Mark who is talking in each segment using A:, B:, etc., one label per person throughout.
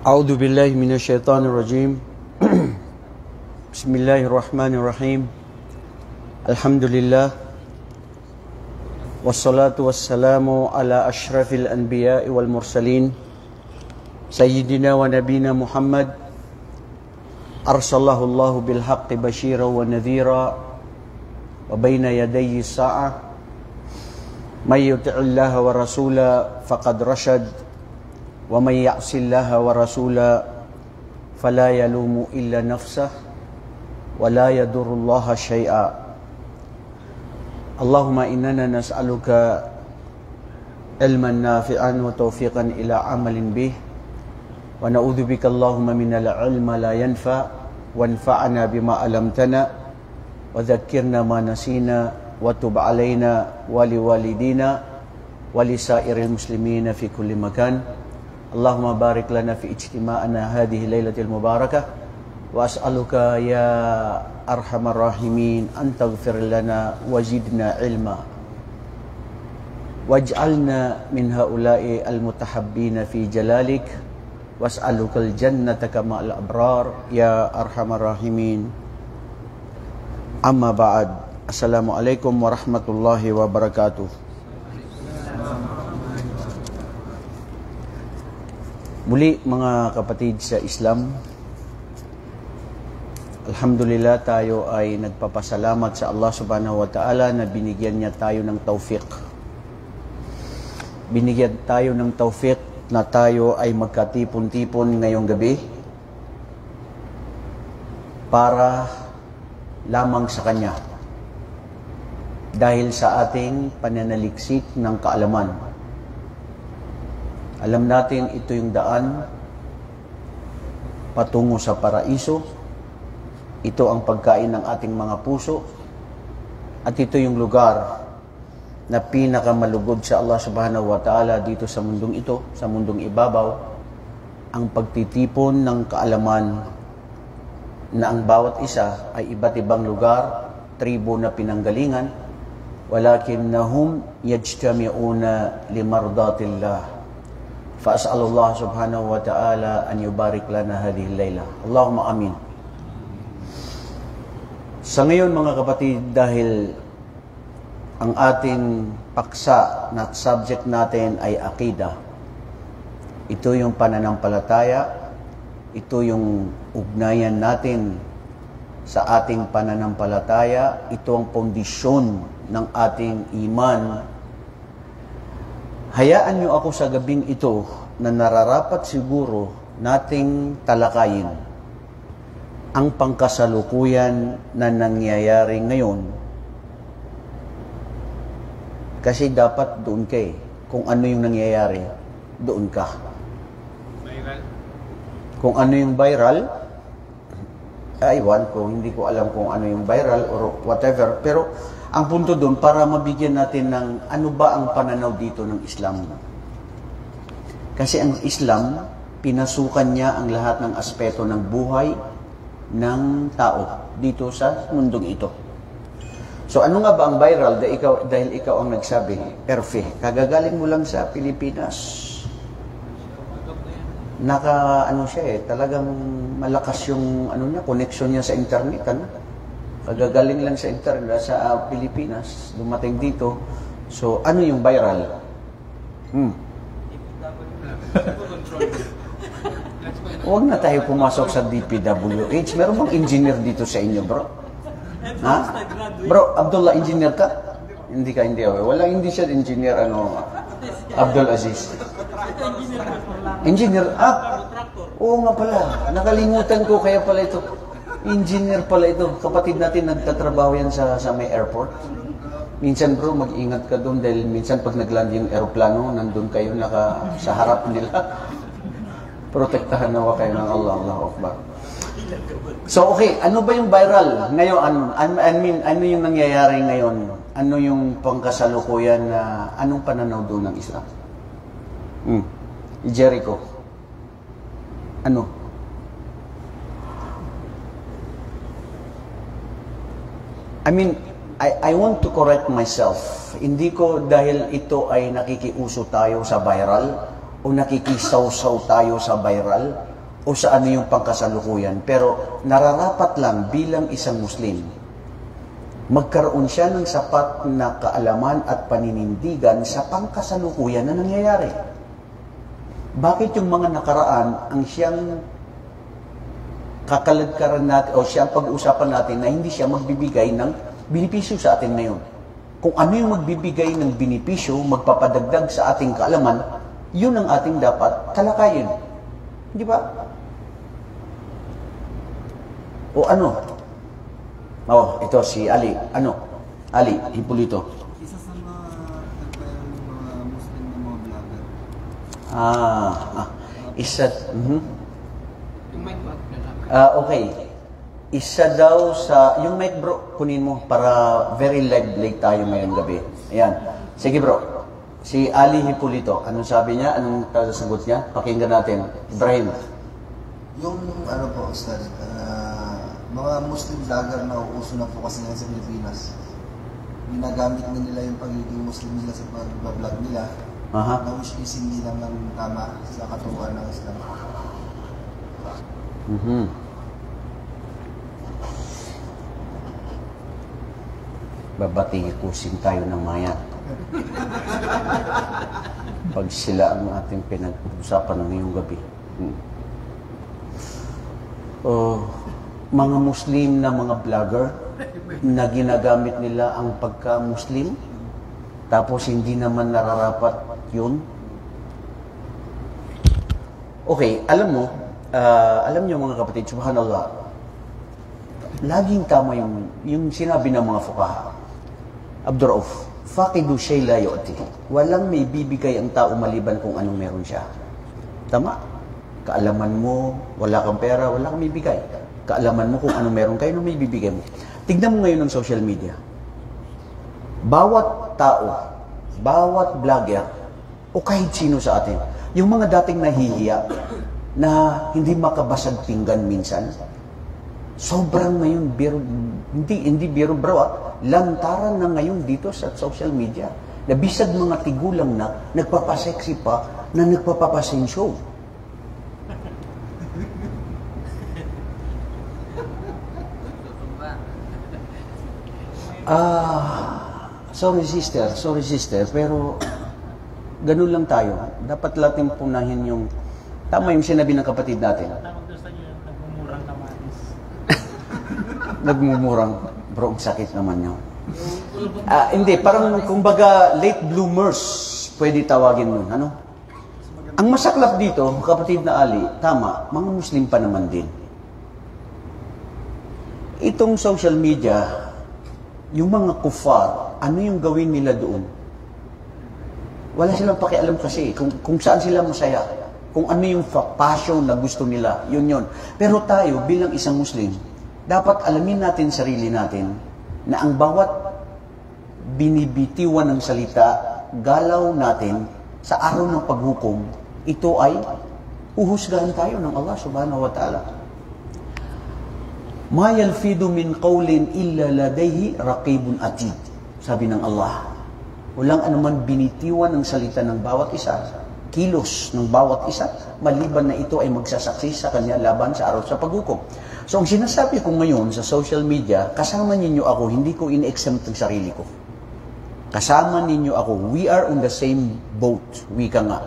A: أعوذ بالله من الشيطان الرجيم بسم الله الرحمن الرحيم الحمد لله والصلاة والسلام على أشرف الأنبياء والمرسلين سيدنا ونبينا محمد أرسله الله بالحق بشيرا ونذيرا وبين يدي الساعة من يطع الله ورسوله فقد رشد ومن يعص الله ورسوله فلا يلوم إلا نفسه ولا يضر الله شيئا اللهم إننا نسألك علما نافعا وتوفيقا إلى عمل به ونعوذ بك اللهم من العلم لا ينفع وانفعنا بما علمتنا وذكرنا ما نسينا وتب علينا ولوالدينا ولسائر المسلمين في كل مكان اللهم بارك لنا في اجتماعنا هذه الليلة المباركة وأسألك يا أرحم الراحمين أن تغفر لنا وزدنا علما واجعلنا من هؤلاء المتحبين في جلالك وأسألك الجنة كما الأبرار يا أرحم الراحمين أما بعد السلام عليكم ورحمة الله وبركاته. Muli mga kapatid sa Islam, alhamdulillah tayo ay nagpapasalamat sa Allah subhanahu wa ta'ala na binigyan niya tayo ng tawfiq. Binigyan tayo ng tawfiq na tayo ay magkatipon-tipon ngayong gabi para lamang sa Kanya dahil sa ating pananaliksik ng kaalaman. Alam natin ito yung daan patungo sa paraiso. Ito ang pagkain ng ating mga puso. At ito yung lugar na pinakamalugod sa Allah subhanahu wa ta'ala dito sa mundong ito, sa mundong ibabaw, ang pagtitipon ng kaalaman na ang bawat isa ay iba't ibang lugar, tribo na pinanggalingan, walakinnahum yajtami'una limardatillah. فأسأل الله سبحانه وتعالى أن يبارك لنا هذه الليلة. اللهم آمين. Sa ngayon mga kapatid, dahil ang ating paksa na subject natin ay akida, ito yung pananampalataya, ito yung ugnayan natin sa ating pananampalataya, ito ang pundisyon ng ating iman. Hayaan niyo ako sa gabing ito na nararapat siguro nating talakayin ang pangkasalukuyan na nangyayari ngayon. Kasi dapat doon ka eh. Kung ano yung nangyayari, doon ka.
B: Viral?
A: Kung ano yung viral, aywan ko, hindi ko alam kung ano yung viral or whatever. Pero ang punto doon, para mabigyan natin ng ano ba ang pananaw dito ng Islam. Kasi ang Islam, pinasukan niya ang lahat ng aspeto ng buhay ng tao dito sa mundong ito. So ano nga ba ang viral? Dahil ikaw ang nagsabi, Erfe, kagagaling mo lang sa Pilipinas. Talagang malakas yung connection niya sa internet, Kagagaling lang sa internet sa Pilipinas, dumating dito. So, ano yung viral? Huwag na tayo pumasok sa DPWH. Meron bang engineer dito sa inyo, bro? Ha? Bro, Abdullah, engineer ka? Hindi ka, hindi. Hindi siya engineer, Abdul Aziz. Engineer? Oo nga pala. Nakalimutan ko, kaya pala ito. Engineer pala ito. Kapatid natin nagtatrabaho yan sa may airport. Minsan bro, mag-ingat ka doon dahil minsan pag nagland yung aeroplano, nandun kayo sa harap nila. Protektahan nawa kayo ng Allah. Allahu Akbar. So okay, ano ba yung viral? Ngayon, ano yung nangyayari ngayon? Ano yung pangkasalukuyan na anong pananaw doon ng Islam? Jericho. Ano? I want to correct myself. Hindi ko dahil ito ay nakikiuso tayo sa viral o nakikisaw-saw tayo sa viral, o sa ano yung pangkasalukuyan. Pero nararapat lang bilang isang Muslim, magkaroon siya ng sapat na kaalaman at paninindigan sa pangkasalukuyan na nangyayari. Bakit yung mga nakaraan ang siyang kakaladkaran natin o siyang pag-uusapan natin na hindi siya magbibigay ng benepisyo sa atin ngayon? Kung ano yung magbibigay ng benepisyo, magpapadagdag sa ating kaalaman, yun ang ating dapat talakayin. Di ba? O ano? Oh, ito si Ali. Ano? Ali Hipolito.
C: Isa sa mga Muslim na mga vlogger.
A: Isa.
B: Yung mic ba?
A: Okay. Isa daw sa... Yung mic bro, kunin mo para very lively tayo ngayong gabi. Ayan. Sige bro. Si Ali Hipolito. Anong sabi niya? Anong sagot niya? Pakinggan natin. Ibrahim.
C: Yung ano po, Ustad, mga Muslim vlogger na uso na po kasi ngayon sa Pilipinas. Ginagamit na nila yung pagiging Muslim nila sa pag-vlog nila. Na wish-kissing nila ng tama sa katuwaan ng Islam.
A: Babatikusin tayo ng maya. Pag sila ang ating pinag-usapan ngayong gabi. Mga Muslim na mga vlogger na ginagamit nila ang pagka-Muslim, tapos hindi naman nararapat yun. Okay, alam niyo mga kapatid, subhanallah, laging tama yung sinabi ng mga fuqaha. Abdurrauf, faqidu shay la yu'ti. Walang may bibigay ang tao maliban kung anong meron siya. Tama? Kaalaman mo, wala kang pera, wala kang may bigay. Kaalaman mo kung anong meron kayo, anong may bibigay mo. Tignan mo ngayon ng social media. Bawat tao, bawat vlogger, o kahit sino sa atin, yung mga dating nahihiya, na hindi makabasag pinggan minsan, sobrang ngayon, hindi biro bro, lantaran na ngayon dito sa social media. Nabisag mga tigulang na, nagpapaseksi pa, na nagpapapasensyo. Sorry sister, pero ganun lang tayo. Dapat natin punahin yung, tama yung sinabi ng kapatid natin.
B: Tawag doon sa inyo yung nagmumurang kamatis.
A: Nagmumurang, bro, ang sakit naman yun. Hindi, parang kumbaga late bloomers, pwede tawagin nun. Ano? Ang masaklap dito, kapatid na Ali, tama, mga Muslim pa naman din. Itong social media, yung mga kufar, ano yung gawin nila doon? Wala silang pakialam kasi kung saan sila masaya. Kung ano yung passion na gusto nila, yun. Pero tayo, bilang isang Muslim, dapat alamin natin sarili natin na ang bawat binibitiwan ng salita, galaw natin sa araw ng paghukom, ito ay uhusgahan tayo ng Allah subhanahu wa ta'ala. Ma yalfidu min qawlin illa ladayhi raqibun atid. Sabi ng Allah, walang anuman binitiwan ng salita ng bawat isa, kilos ng bawat isa, maliban na ito ay magsasaksi sa kanya laban sa araw sa paghukom. So ang sinasabi ko ngayon sa social media, kasama ninyo ako, hindi ko in-exempt ang sarili ko. Kasama ninyo ako, we are on the same boat, wika nga.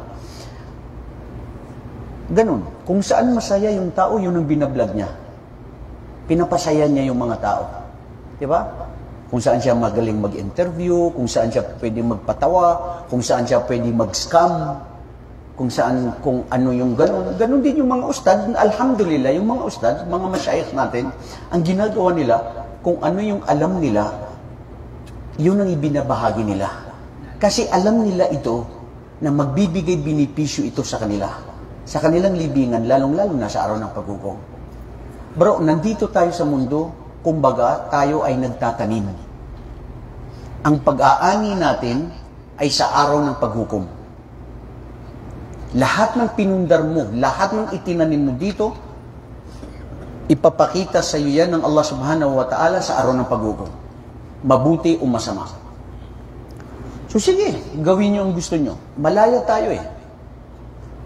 A: Ganun, kung saan masaya yung tao, yun ang binablog niya. Pinapasaya niya yung mga tao. Diba? Kung saan siya magaling mag-interview, kung saan siya pwede magpatawa, kung saan siya pwede mag-scam, kung ano yung ganun. Ganun din yung mga ustad. Alhamdulillah, yung mga ustad, mga masyayikh natin, ang ginagawa nila, kung ano yung alam nila, yun ang ibinabahagi nila. Kasi alam nila ito, na magbibigay binipisyo ito sa kanila. Sa kanilang libingan, lalong-lalo na sa araw ng paghukom. Bro, nandito tayo sa mundo, kumbaga, tayo ay nagtatanim. Ang pag-aani natin ay sa araw ng paghukom. Lahat ng pinundar mo, lahat ng itinanim mo dito, ipapakita sa iyo yan ng Allah subhanahu wa ta'ala sa araw ng paghukom. Mabuti o masama. So sige, gawin niyo ang gusto niyo. Malaya tayo eh.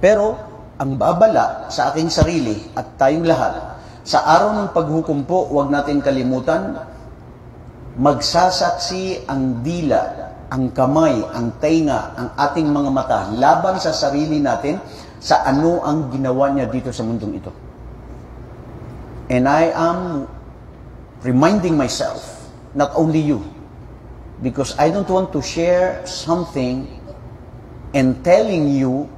A: Pero, ang babala sa aking sarili at tayong lahat, sa araw ng paghukom po, huwag natin kalimutan, magsasaksi ang dila, ang kamay, ang tainga, ang ating mga mata, laban sa sarili natin sa ano ang ginawa niya dito sa mundong ito. And I am reminding myself, not only you, because I don't want to share something and telling you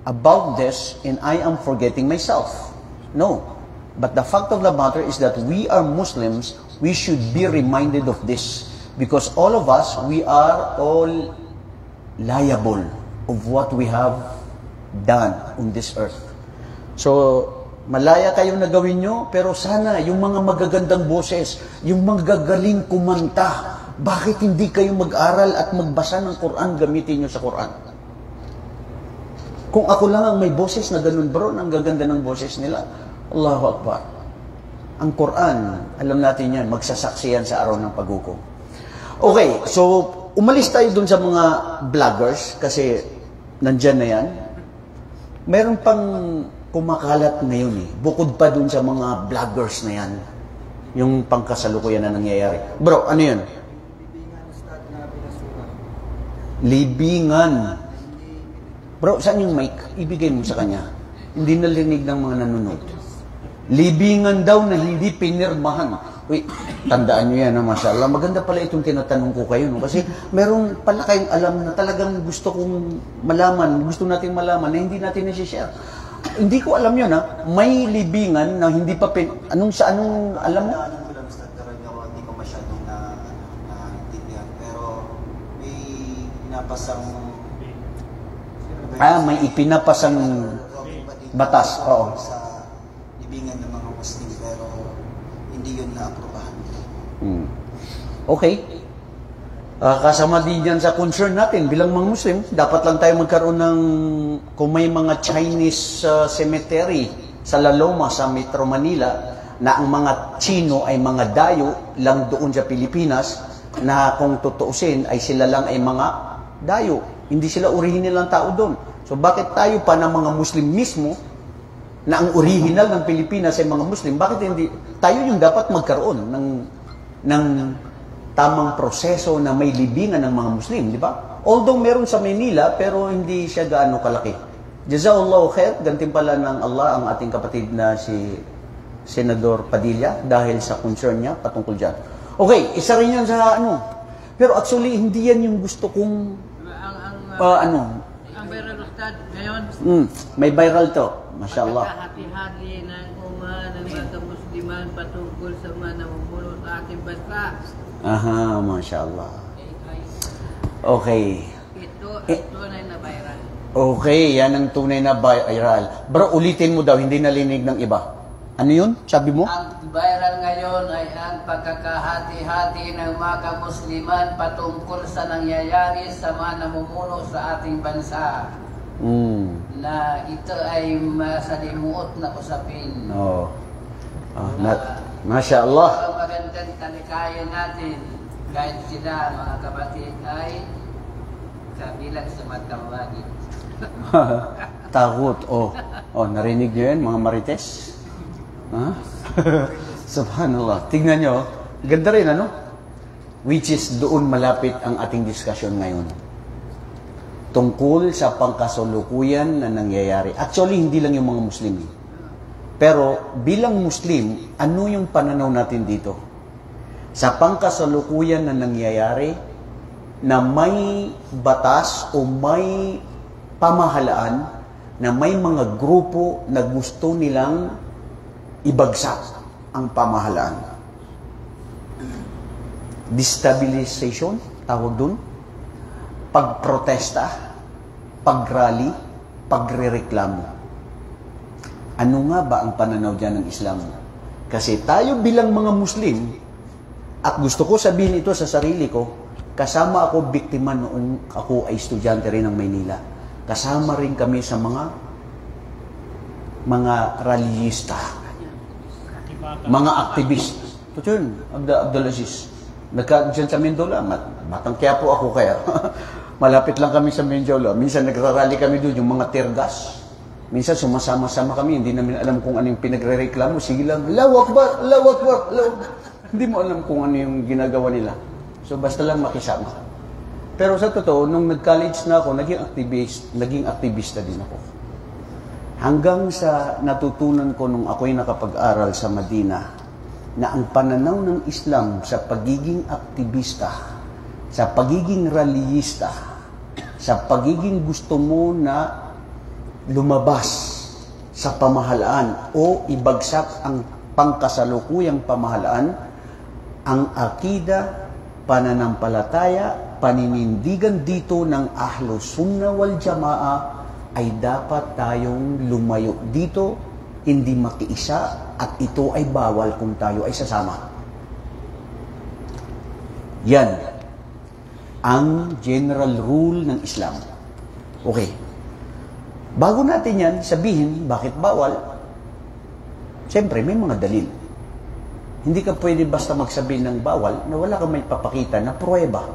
A: about this and I am forgetting myself. No. But the fact of the matter is that we are Muslims, we should be reminded of this. Because all of us, we are all liable of what we have done on this earth. So, malaya kayo na gawin nyo, pero sana yung mga magagandang boses, yung magagaling kumanta, bakit hindi kayo mag-aral at magbasa ng Quran, gamitin nyo sa Quran? Kung ako lang ang may boses na ganun, bro, ang gaganda ng boses nila, Allahu Akbar. Ang Quran, alam natin yan, magsasaksi yan sa araw ng paghukom. Okay, so umalis tayo dun sa mga vloggers kasi nandyan na yan. Meron pang kumakalat ngayon eh. Bukod pa dun sa mga vloggers na yan. Yung pangkasalukuyan na nangyayari. Bro, ano yun? Libingan. Bro, saan yung mic? Ibigay mo sa kanya. Hindi nalinig ng mga nanonood. Libingan daw na hindi pinirmahan. Uy, tandaan nyo yan, mashallah. Maganda pala itong tinatanong ko kayo. No? Kasi meron pala kayong alam na talagang gusto kong malaman, gusto natin malaman na hindi natin nasi-share. Hindi ko alam yun, ha? May libingan na hindi pa anong alam mo?
C: Hindi ko masyadong naintindihan. Pero may pinapasang...
A: may ipinapasang batas. Oo.
C: Sa libingan ng mga Muslim, pero hindi yun na-aprobahan.
A: Okay. Kasama din yan sa concern natin bilang mga Muslim, dapat lang tayo magkaroon ng, kung may mga Chinese cemetery sa La Loma, sa Metro Manila, na ang mga Chino ay mga dayo lang doon sa Pilipinas, na kung tutuusin ay sila lang ay mga dayo. Hindi sila original ng tao doon. So bakit tayo pa ng mga Muslim mismo, na ang original ng Pilipinas ay mga Muslim, bakit hindi tayo yung dapat magkaroon ng tamang proseso na may libingan ng mga Muslim, di ba? Although meron sa Manila, pero hindi siya gaano kalaki. Jazakallahu khair, gantimpala ng Allah ang ating kapatid na si Senador Padilla dahil sa concern niya patungkol dyan. Okay, isa rin yan sa ano. Pero actually, hindi yan yung gusto kong
B: Ang viral ustad ngayon,
A: may viral to. Mashallah.
B: hati-hati ng umma ng mga Musliman patungkol sa mga namumuno sa ating bansa.
A: Aha, mashallah. Okay.
B: Ito na viral.
A: Okay, yan ang tunay na viral. Bro, ulitin mo daw, hindi nalinig ng iba. Ano yun? Sabi mo?
B: Ang viral ngayon ay ang pagkakahati-hati ng mga Musliman patungkol sa nangyayari sa mga namumuno sa ating bansa. Na ito ay masalimuot na usapin.
A: Oo. Masya Allah.
B: Ang magandang talikayan natin, kahit sila mga kapatid ay kabilang sa matawagin.
A: Takot. Narinig nyo yan, mga marites? Subhanallah. Tignan nyo. Ganda rin, ano? Which is doon malapit ang ating discussion ngayon. Tungkol sa pangkasulukuyan na nangyayari. Actually, hindi lang yung mga Muslim. Pero bilang Muslim, ano yung pananaw natin dito? Sa pangkasalukuyan na nangyayari, na may batas o may pamahalaan na may mga grupo na gusto nilang ibagsak ang pamahalaan. Destabilization, tawag dun. Pagprotesta, pagrally, pagrereklamo. Ano nga ba ang pananaw dyan ng Islam? Kasi tayo bilang mga Muslim, at gusto ko sabihin ito sa sarili ko, kasama ako biktima noong ako ay estudyante rin ng Maynila. Kasama rin kami sa mga rallyista, mga aktivist. Ito yun, Abdul Aziz. Dyan sa Mendola, batang Quiapo ako kaya. Malapit lang kami sa Mendola. Minsan nagrarally kami doon, yung mga tear gas. Minsan sumasama-sama kami, hindi namin alam kung ano yung pinagre-reklamo. Sige lang, Allahu Akbar, Allahu Akbar, Allahu Akbar. Hindi mo alam kung ano yung ginagawa nila. So basta lang makisama. Pero sa totoo, nung nag-college na ako, naging aktivista din ako. Hanggang sa natutunan ko nung ako'y nakapag-aral sa Madina, na ang pananaw ng Islam sa pagiging aktivista, sa pagiging reliyista, sa pagiging gusto mo na lumabas sa pamahalaan o ibagsak ang pangkasalukuyang pamahalaan, ang akida, pananampalataya, paninindigan dito ng Ahlus Sunnah wal Jamaa ay dapat tayong lumayo dito, hindi makiisa, at ito ay bawal kung tayo ay sasama. Yan ang general rule ng Islam. Okay. Bago natin yan sabihin bakit bawal, siyempre may mga dalil. Hindi ka pwede basta magsabi ng bawal na wala kang may papakita na pruweba.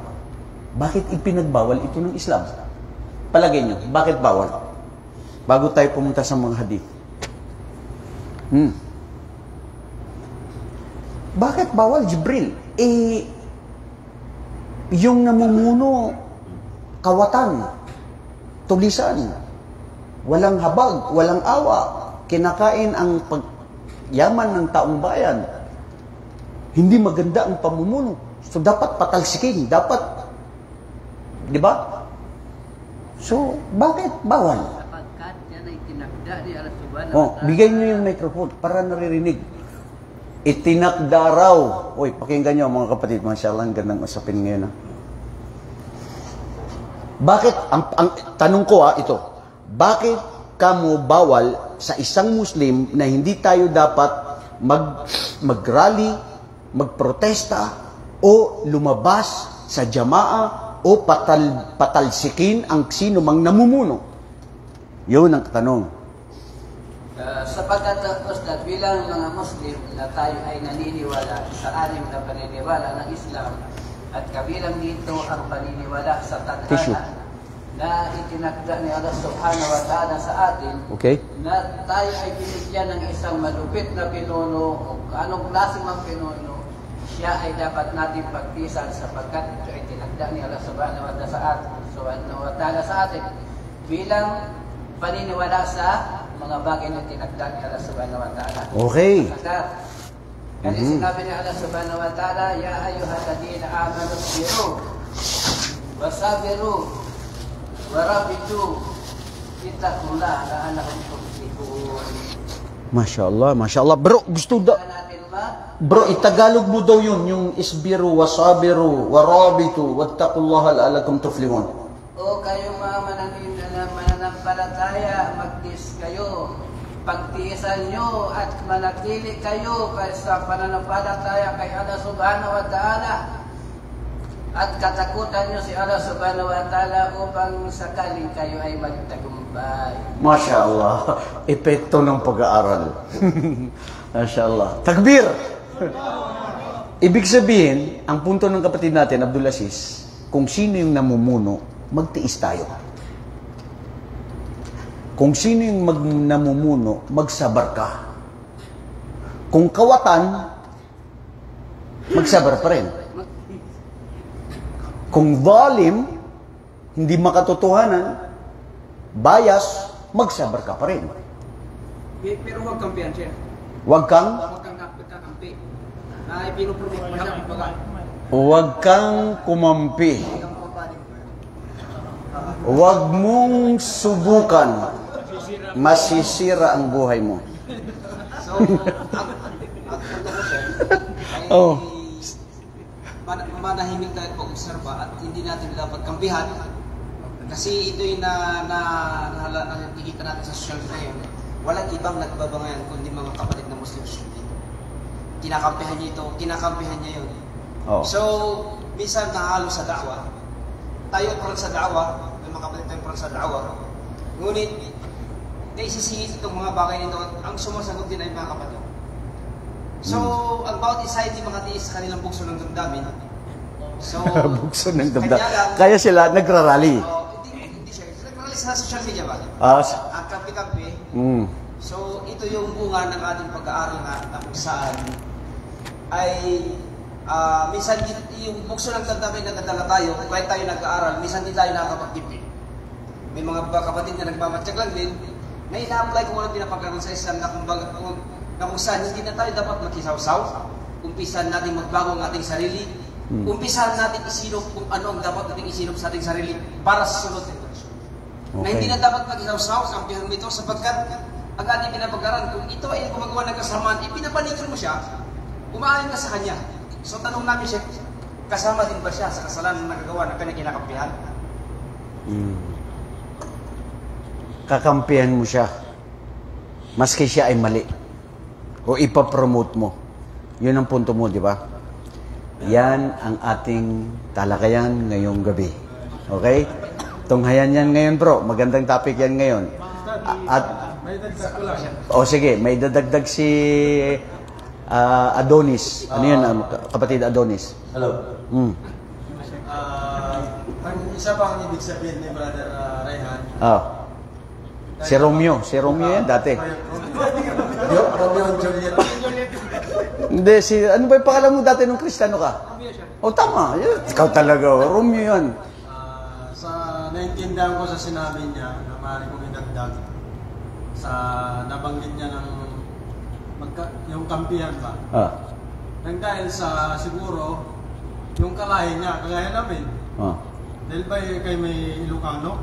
A: Bakit ipinagbawal ito ng Islam? Palagay nyo, bakit bawal? Bago tayo pumunta sa mga hadith. Bakit bawal, Jibril? Yung namumuno, kawatan, tulisan, walang habag, walang awa, kinakain ang pagyaman ng taong bayan. Hindi maganda ang pamumuno. So, dapat patalsikin. Dapat, di ba? So, bakit bawal?
B: Sapagkat yan ay tinakda ni Allah Subhanahu wa Ta'ala.
A: Bigay niyo yung microphone para naririnig. Itinakda raw. Uy, pakinggan niyo mga kapatid. Mashallah, ang gandang usapin ngayon. Bakit? Ang tanong ko ito. Bakit kamo bawal sa isang Muslim na hindi tayo dapat mag-rally, magprotesta, o lumabas sa jamaa o patalsikin ang sino mang namumuno? Yun ang tanong.
B: Sapagkat Ustad, bilang mga Muslim na tayo ay naniniwala sa anim na paniniwala ng Islam, at kabilang dito ang paniniwala sa tadhana na itinakda ni Allah Subhanahu wa Ta'ala sa atin,
A: okay,
B: na tayo ay binigyan ng isang malupit na pinuno, anong klase mang pinuno, siya ay dapat natin pagtisan sapagkat ito ay tinakda ni Allah Subhanahu wa Ta'ala sa atin bilang paniniwala sa mga bagay na tinakda ni Allah Subhanahu wa Ta'ala.
A: Okay.
B: Kasi sinabi ni Allah Subhanahu wa Ta'ala, Ya ayyuhalladhina amanu sabiru wasabiru warabitu ittaqullaha la'allakum tuflihun.
A: Masya Allah, Masya Allah. Bro, gusto daw. Bro, itagalog mo daw yun, yung isbiru, wasabiru, warabitu, wattaqullaha la'allakum tuflihun.
B: O kayong mga mananampalataya, magtiis kayo. Pagtiisan nyo at manatili kayo sa pananampalataya kay Allah Subhanahu wa Ta'ala. At katakutan nyo si Allah Subhanahu wa Ta'ala upang sakaling kayo ay magtagumpay. Masya
A: Allah. Epekto ng pag-aaral. Masya Allah. Takbir! Ibig sabihin, ang punto ng kapatid natin, Abdul Aziz, kung sino yung namumuno, magtiis tayo. Kung sino yung namumuno, magsabar ka. Kung kawatan, magsabar pa rin. Kung zalim, hindi makatotohanan, bias, magsabar ka pa rin.
D: Pero huwag kampihan siya.
A: Huwag kang
D: kampi. Pinupromote mo siya.
A: Huwag kang kumampi. Huwag mong subukan. Masisira ang buhay mo.
D: So, ang punto ko sir, ay manahimik tayo pag-obserba at hindi natin dapat kampihan. Kasi ito yung nakikita natin sa social media. Walang ibang nagbabangayan kundi mga kapatid na Muslims dito. Kinakampihan niya ito, kinakampihan niya yun.
A: Oh.
D: So, minsan nahalo sa da'wa. Tayo pro sa da'wa, may mga kapatid tayo pro sa da'wa. Ngunit, naisisingit itong mga bagay nito, ang sumasagot din ay mga kapatid. So, ang bawat isa hindi makatiis sa kanilang bukso ng damdamin. So,
A: bukso ng damdamin. Kaya sila nagrarally.
D: Hindi siya. Nagrarally sa social media ba?
A: Ah,
D: ang kampi-kampi, So, ito yung bunga ng ating pag-aaral na kung saan ay minsan yung bukso ng damdamin na nadala tayo, kung kahit tayo nag-aaral, minsan din tayo nakakapagtipid. May mga kapatid na nagmamatsyag lang din, na ina-apply kung ano pinapagkaroon sa Islam na kung saan hindi na tayo dapat makisaw-saw, umpisan natin magbago ang ating sarili, umpisan natin isinop kung ano ang dapat natin isinop sa ating sarili para sa sunod na generasyon. Na hindi na dapat makisaw-saw, kampihan mo ito sapagkat ang ating pinapag-aral, kung ito ay gumagawa ng kasamaan, ipinapanikil mo siya, umaayon ka sa kanya. So tanong namin siya, kasama din ba siya sa kasalanan na nagagawa ng kanyang kinakampihan?
A: Kakampihan mo siya. Maski siya ay mali. O ipapromote mo. Yun ang punto mo, di ba? Yan ang ating talakayan ngayong gabi. Okay? Tunghayan yan ngayon, bro. Magandang topic yan ngayon. Sige, may dadagdag si Adonis. Ano yun, kapatid Adonis?
E: Hello. Ang isa pa ang ibig sabihin ni Brother Rayhan.
A: Si Romeo. Si Romeo yan dati.
E: Romeo and Juliet.
A: Hindi, ano ba yung pangalan mo dati nung Kristiyano ka? Tama. Ikaw talaga. Romeo yan.
E: Sa naintindihan ko sa sinabi niya, na maaari kong idagdag, sa nabanggit niya ng yung kampihan ba? Nang dahil sa siguro, yung kalahi niya, kagaya namin. Dahil ba kayo may Ilocano?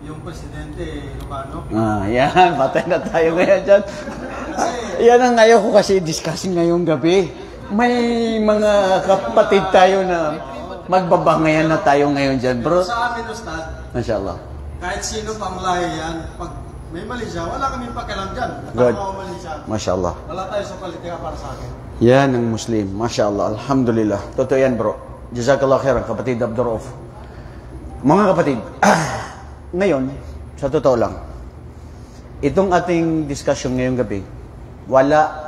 E: Yung presidente Ilocano?
A: Yan. Patay na tayo ngayon dyan. Yan ang ayaw ko kasi discussing ngayong gabi. May mga kapatid tayo na magbabangayan na tayo ngayon dyan, bro.
E: Sa amin, Ustad,
A: Mashallah.
E: kahit sino pang lahi yan, pag may mali siya, wala kami pakialam dyan.
A: Good.
E: Tama o mali siya.
A: Mashallah.
E: Wala tayo sa politika para sa akin.
A: Yan ang Muslim. Mashallah. Alhamdulillah. Totoo yan, bro. Jazakallah khairan, kapatid Abdurrauf. Mga kapatid, ngayon, sa totoo lang, itong ating discussion ngayong gabi,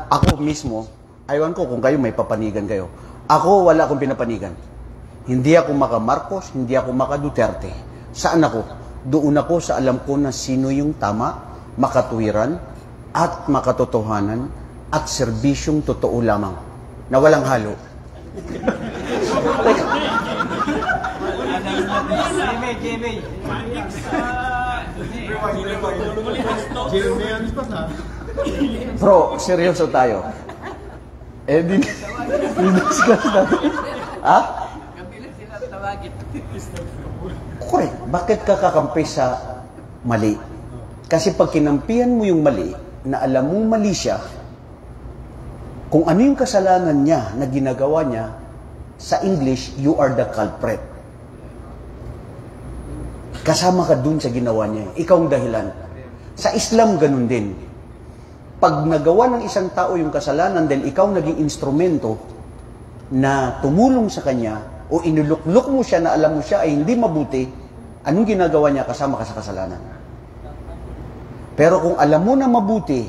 A: ako mismo, aywan ko kung kayo may papanigan kayo. Ako, wala akong pinapanigan. Hindi ako maka Marcos, hindi ako maka Duterte. Saan ako? Doon ako sa alam ko na sino yung tama, makatuwiran, at makatotohanan, at serbisyong totoo lamang, na walang halo. Bro, seryoso tayo. Discuss natin. Correct. Bakit ka kakampi sa mali? Kasi pag kinampihan mo yung mali, na alam mo mali siya, kung ano yung kasalanan niya na ginagawa niya, sa English, you are the culprit. Kasama ka dun sa ginawa niya. Ikaw ang dahilan. Sa Islam, ganun din. Pag nagawa ng isang tao yung kasalanan dahil ikaw naging instrumento na tumulong sa kanya o inuluklok mo siya na alam mo siya ay hindi mabuti, anong ginagawa niya? Kasama ka sa kasalanan. Pero kung alam mo na mabuti,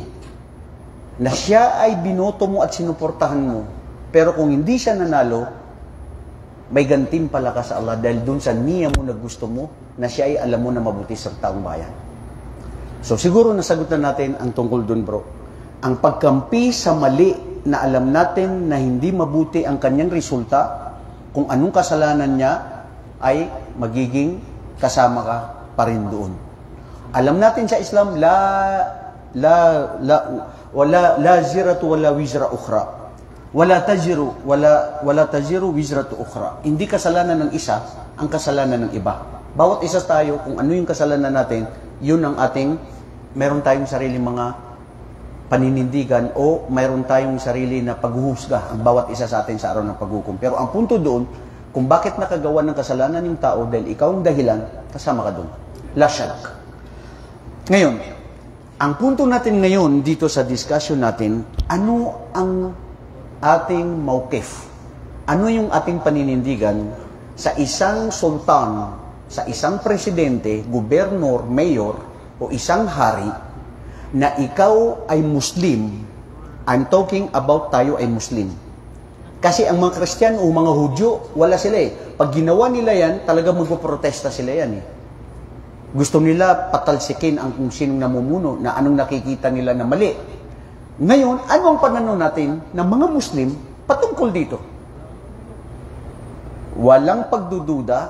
A: na siya ay binoto mo at sinuportahan mo, pero kung hindi siya nanalo, may gantimpala ka sa Allah dahil dun sa niya mo na gusto mo, na siya ay alam mo na mabuti sa taong bayan. So siguro nasagot na natin ang tungkol dun, bro. Ang pagkampi sa mali na alam natin na hindi mabuti ang kanyang resulta, kung anong kasalanan niya, ay magiging kasama ka pa rin doon. Alam natin sa Islam, la ziratu wala wizra ukhra. Wala taziru wizratu ukhra. Hindi kasalanan ng isa ang kasalanan ng iba. Bawat isa tayo, kung ano yung kasalanan natin, yun ang meron tayong sarili mga paninindigan o mayroon tayong sarili na paghuhusga ang bawat isa sa atin sa araw ng paghukom. Pero ang punto doon, kung bakit nakagawa ng kasalanan yung tao dahil ikaw ang dahilan, kasama ka doon. La shak. Ngayon, ang punto natin ngayon dito sa discussion natin, ano ang ating mawkif? Ano yung ating paninindigan sa isang sultan, sa isang presidente, gobernador, mayor, o isang hari, na ikaw ay Muslim? I'm talking about tayo ay Muslim. Kasi ang mga Kristiyano o mga Hudyo, wala sila eh. Pag ginawa nila yan, talaga magpoprotesta sila yan eh. Gusto nila patalsikin ang kung sinong namumuno na anong nakikita nila na mali. Ngayon, ano ang pananaw natin ng mga Muslim patungkol dito? Walang pagdududa,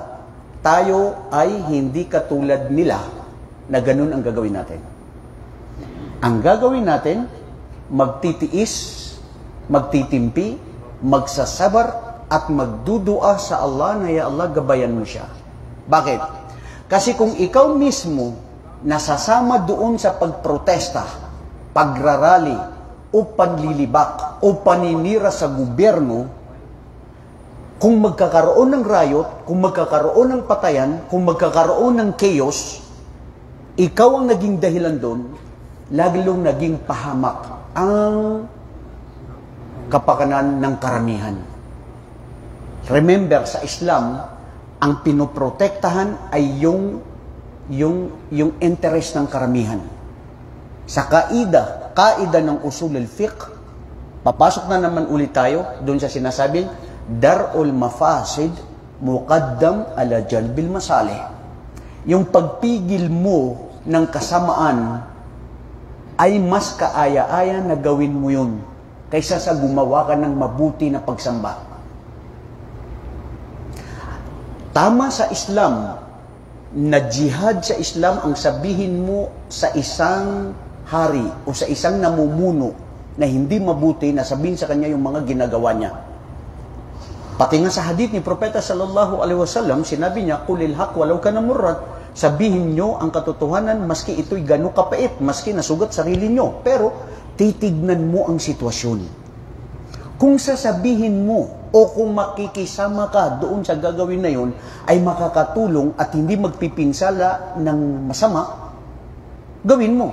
A: tayo ay hindi katulad nila na ganun ang gagawin natin. Ang gagawin natin, magtitiis, magtitimpi, magsasabar, at magdudua sa Allah na ya Allah, gabayan mo siya. Bakit? Kasi kung ikaw mismo nasasama doon sa pagprotesta, pagrarally, o panlilibak, o paninira sa gobyerno, kung magkakaroon ng riot, kung magkakaroon ng patayan, kung magkakaroon ng chaos, ikaw ang naging dahilan doon, lalong naging pahamak ang kapakanan ng karamihan. Remember, sa Islam, ang pinoprotektahan ay yung interest ng karamihan. Sa kaida ng usul al-fiqh, papasok na naman ulit tayo doon sa sinasabing, dar'ul mafasid muqaddam ala jalbil masalih. Yung pagpigil mo ng kasamaan ay mas kaaya-aya na gawin mo yun kaysa sa gumawa ka ng mabuti na pagsamba. Tama sa Islam na jihad sa Islam ang sabihin mo sa isang hari o sa isang namumuno na hindi mabuti na sabihin sa kanya yung mga ginagawa niya. Pati nga sa hadith ni Propeta sallallahu alaihi wasallam, sinabi niya, "Qulil haq walau kana murran." Sabihin nyo ang katotohanan maski ito'y gano'ng kapait, maski nasugat sarili nyo. Pero titignan mo ang sitwasyon. Kung sasabihin mo o kung makikisama ka doon sa gagawin na yun, ay makakatulong at hindi magpipinsala ng masama, gawin mo.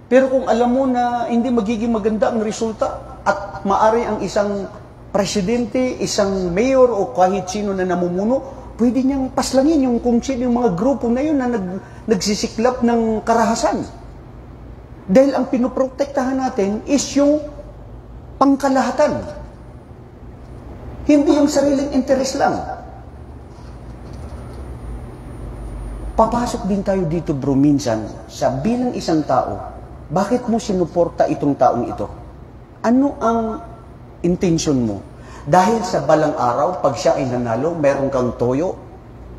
A: Pero kung alam mo na hindi magiging maganda ang resulta at maari ang isang presidente, isang mayor o kahit sino na namumuno, pwede niyang paslangin yung kung sino yung mga grupo na yun na nagsisiklap ng karahasan. Dahil ang pinoprotektahan natin is yung pangkalahatan. Hindi yung sariling interest lang. Papasok din tayo dito, bro, minsan, sa bilang isang tao, bakit mo sinuporta itong taong ito? Ano ang intention mo? Dahil sa balang araw, pag siya ay nanalo, mayroon kang toyo,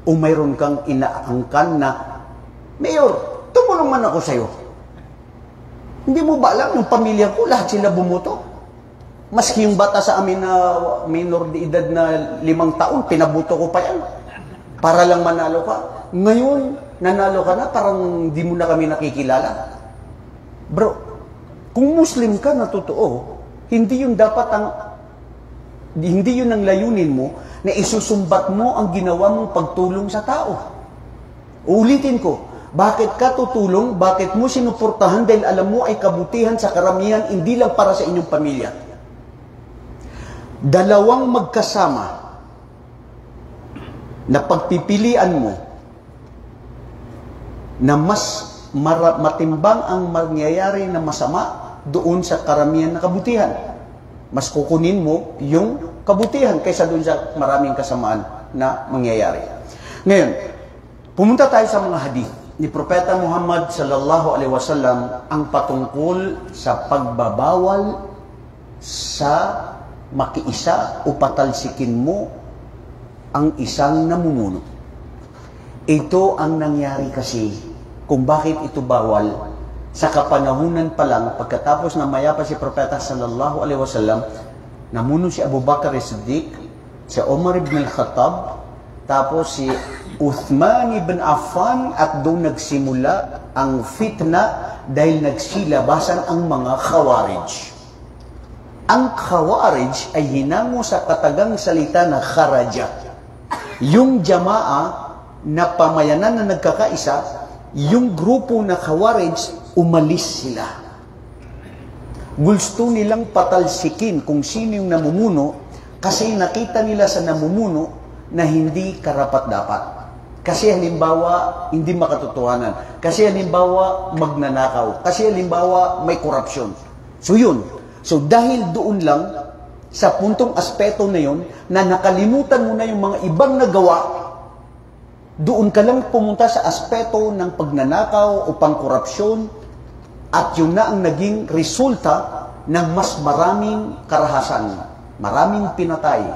A: o mayroon kang inaangkan na, Mayor, tumulong man ako sa'yo. Hindi mo ba alam, yung pamilya ko, lahat sila bumuto? Maski yung bata sa amin na minor de edad na 5 taon, pinabuto ko pa yan. Para lang manalo ka. Ngayon, nanalo ka na, parang di mo na kami nakikilala. Bro, kung Muslim ka na totoo, hindi yun dapat hindi yun ang layunin mo na isusumbat mo ang ginawa mong pagtulong sa tao. Ulitin ko, bakit ka tutulong, bakit mo sinuportahan dahil alam mo ay kabutihan sa karamihan, hindi lang para sa inyong pamilya. Dalawang magkasama na pagpipilian mo na mas matimbang ang mangyayari na masama doon sa karamihan na kabutihan. Mas kukunin mo yung kabutihan kaysa doon sa maraming kasamaan na mangyayari. Ngayon, pumunta tayo sa mga hadith ni Propeta Muhammad sallallahu alaihi wasallam ang patungkol sa pagbabawal sa makiisa o patalsikin mo ang isang namumuno. Ito ang nangyari kasi kung bakit ito bawal sa kapanahunan pa lang pagkatapos na mayapa si Propeta sallallahu alaihi wasallam, namuno si Abu Bakar as-Siddiq, si Umar ibn al-Khattab, tapos si Uthman ibn Affan, at doon nagsimula ang fitna dahil nagsilabasan ang mga Khawarij. Ang Khawarij ay hinango sa katagang salita na kharaja. Yung jamaa na pamayanan na nagkakaisa, yung grupo na Khawarij, umalis sila. Gusto nilang patalsikin kung sino yung namumuno kasi nakita nila sa namumuno na hindi karapat-dapat. Kasi halimbawa, hindi makatotohanan. Kasi halimbawa, magnanakaw. Kasi halimbawa, may korupsyon. So yun. So dahil doon lang, sa puntong aspeto na yun, na nakalimutan mo na yung mga ibang nagawa, Doon ka lang pumunta sa aspeto ng pagnanakaw o pangkorupsyon at yun na ang naging resulta ng mas maraming karahasan, maraming pinatay,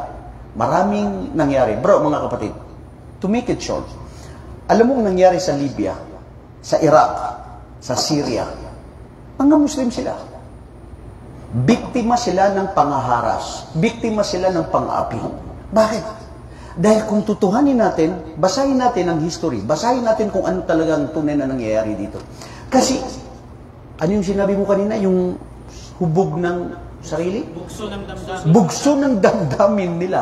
A: maraming nangyari. Bro, mga kapatid, to make it short, alam mo ang nangyari sa Libya, sa Iraq, sa Syria, mga Muslim sila. Biktima sila ng pangaharas, biktima sila ng pang-api. Bakit? Dahil kung tutuhanin natin, basahin natin ang history, basahin natin kung ano talagang tunay na nangyayari dito. Kasi, ano yung sinabi mo kanina? Yung hubog ng sarili?
E: Bugso ng damdamin.
A: Bugso ng damdamin nila